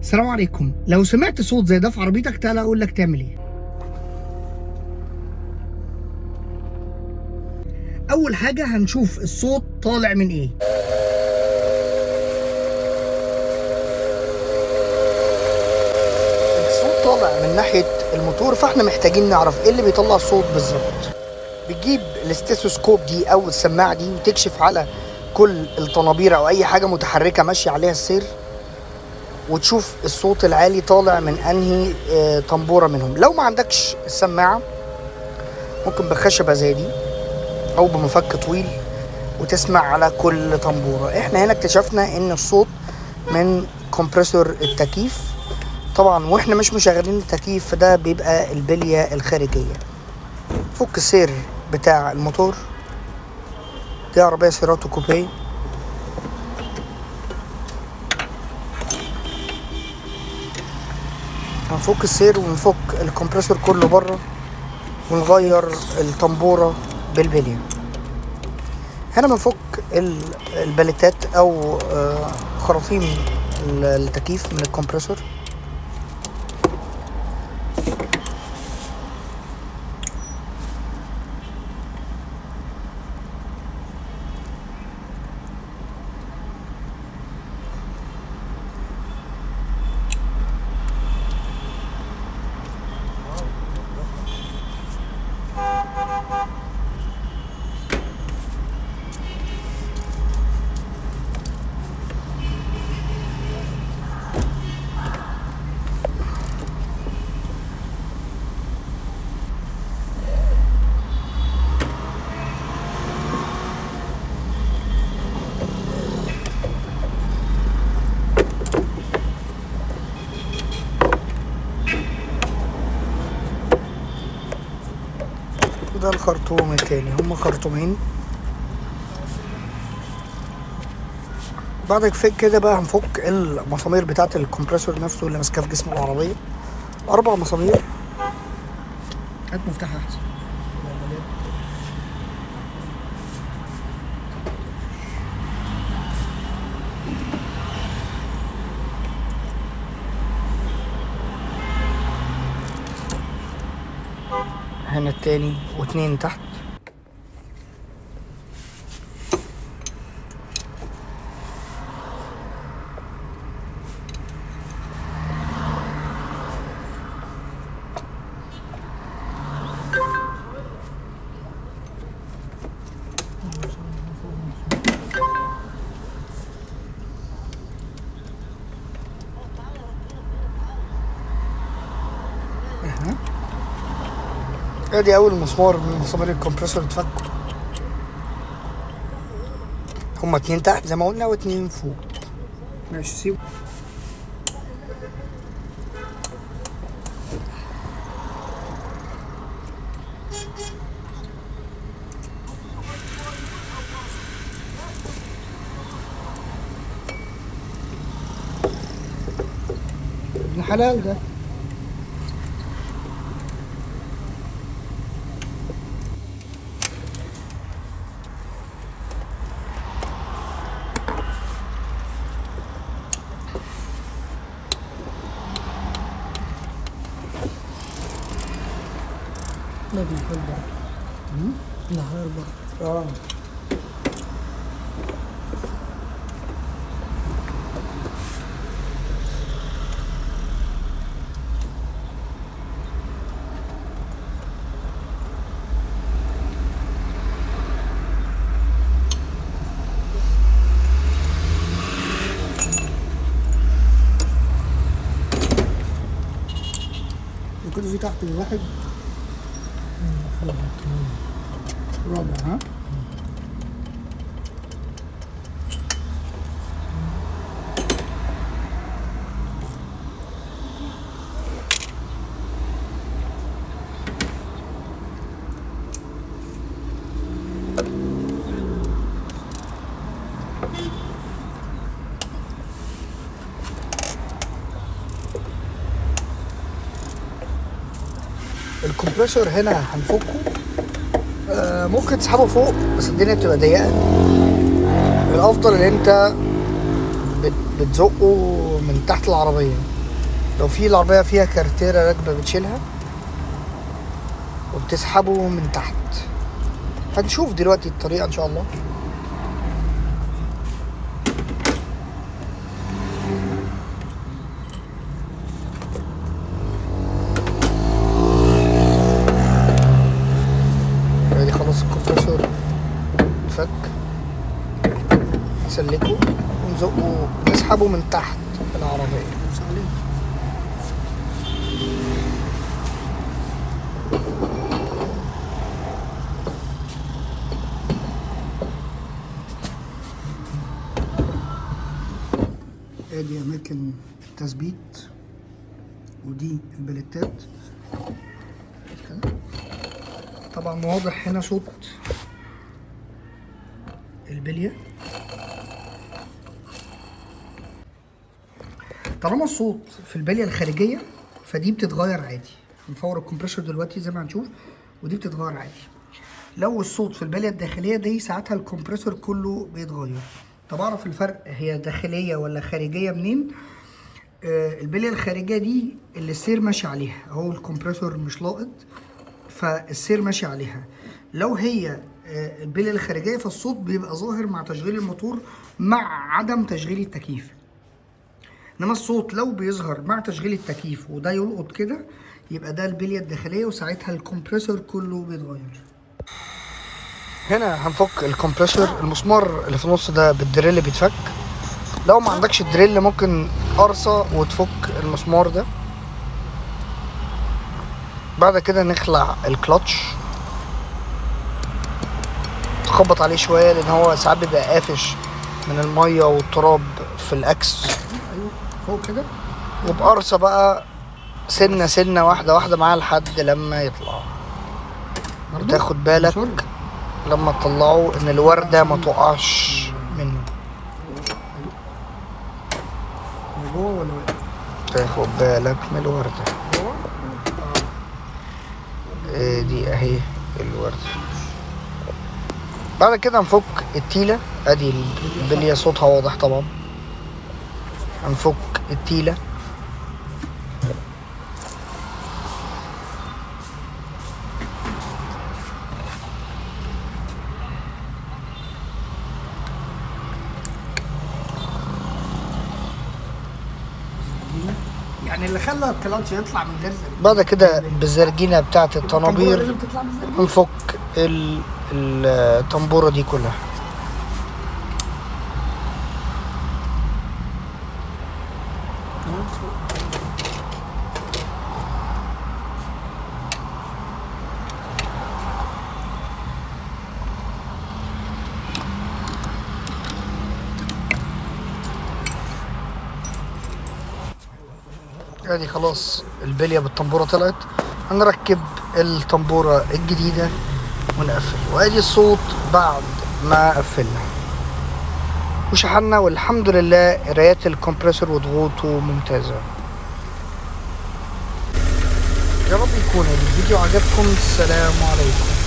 السلام عليكم. لو سمعت صوت زي ده في عربيتك تعالى اقول لك تعمل ايه. اول حاجه هنشوف الصوت طالع من ايه. الصوت طالع من ناحيه الموتور، فاحنا محتاجين نعرف ايه اللي بيطلع الصوت بالظبط. بتجيب الاستيثوسكوب دي او السماعه دي وتكشف على كل الطنابير او اي حاجه متحركه ماشيه عليها السير، وتشوف الصوت العالي طالع من انهي طنبوره منهم. لو ما عندكش السماعه ممكن بخشبه زي دي او بمفك طويل وتسمع على كل طنبوره. احنا هنا اكتشفنا ان الصوت من كومبريسور التكييف طبعا، واحنا مش مشغلين التكييف فده بيبقى البليه الخارجيه. فك السير بتاع الموتور، دي عربيه سيراتو كوبيه. هنفك السير ونفك الكمبريسور كله بره ونغير الطنبوره بالبليه. هنا بنفك البليتات او خراطيم التكييف من الكمبريسور. ده الخرطوم التاني، هما خرطومين. بعد كده بقى هنفك المسامير بتاعت الكمبريسور نفسه اللي ماسكاه في جسم العربية. 4 مسامير. هات مفتاح احسن. هنا التاني و2 تحت. ادي اول مسمار من مسامير الكمبريسور اتفك. هما 2 تحت زي ما قلنا و2 فوق. ماشي سيب. ابن حلال ده. ما بيحل برضه. نهار برضه. وكده في تحت الواحد رابع. ها الكمبريسور هنا هنفكه. ممكن تسحبه فوق بس الدنيا بتبقى ضيقه. الافضل ان انت بتزقه من تحت العربيه. لو في العربية فيها كارتيرة راكبة بتشيلها وبتسحبه من تحت. هنشوف دلوقتي الطريقة ان شاء الله. ادي خلاص الكمبرسور اتفك، نسلكه ونزقه نسحبه من تحت العربية. ادي اماكن التثبيت ودي البليتات كده. طبعا واضح هنا صوت البلية. طالما الصوت في البلية الخارجية فدي بتتغير عادي. هنفور الكمبريسور دلوقتي زي ما هنشوف، ودي بتتغير عادي. لو الصوت في البلية الداخلية دي ساعتها الكمبريسور كله بيتغير. طب اعرف الفرق هي داخلية ولا خارجية منين؟ البلية الخارجية دي اللي السير ماشي عليها، هو الكمبريسور مش لاقط فالسير ماشي عليها. لو هي البلية الخارجية فالصوت بيبقى ظاهر مع تشغيل الموتور مع عدم تشغيل التكييف. انما الصوت لو بيظهر مع تشغيل التكييف وده يلقط كده يبقى ده البلية الداخلية، وساعتها الكمبريسور كله بيتغير. هنا هنفك الكمبريسور. المسمار اللي في النص ده بالدريل بيتفك. لو ما عندكش الدريل ممكن قرصة وتفك المسمار ده. بعد كده نخلع الكلاتش، تخبط عليه شوية لان هو ساعات بيبقى قافش من المية والتراب في الاكس. ايوه فوق كده. وبقرصة بقى سنة سنة واحدة واحدة معاه لحد لما يطلع. وتاخد بالك لما تطلعه ان الوردة ما تقعش منه. جوه ولا تاخد بالك من الوردة. دي اهي الوردة. بعد كده هنفك التيلة. ادي البلية صوتها واضح طبعا. هنفك التيلة. يعني اللي خلى الكلاتش يطلع من غير زرجينة. بعد كده بالزرجينة بتاعت الطنابير هنفك الطنبورة دي كلها. ادي خلاص البلية بالطنبورة طلعت. هنركب الطنبورة الجديدة ونقفل. وادي الصوت بعد ما قفلنا وشحنا، والحمد لله قرايات الكمبريسور وضغوطه ممتازة. يا رب يكون الفيديو عجبكم. السلام عليكم.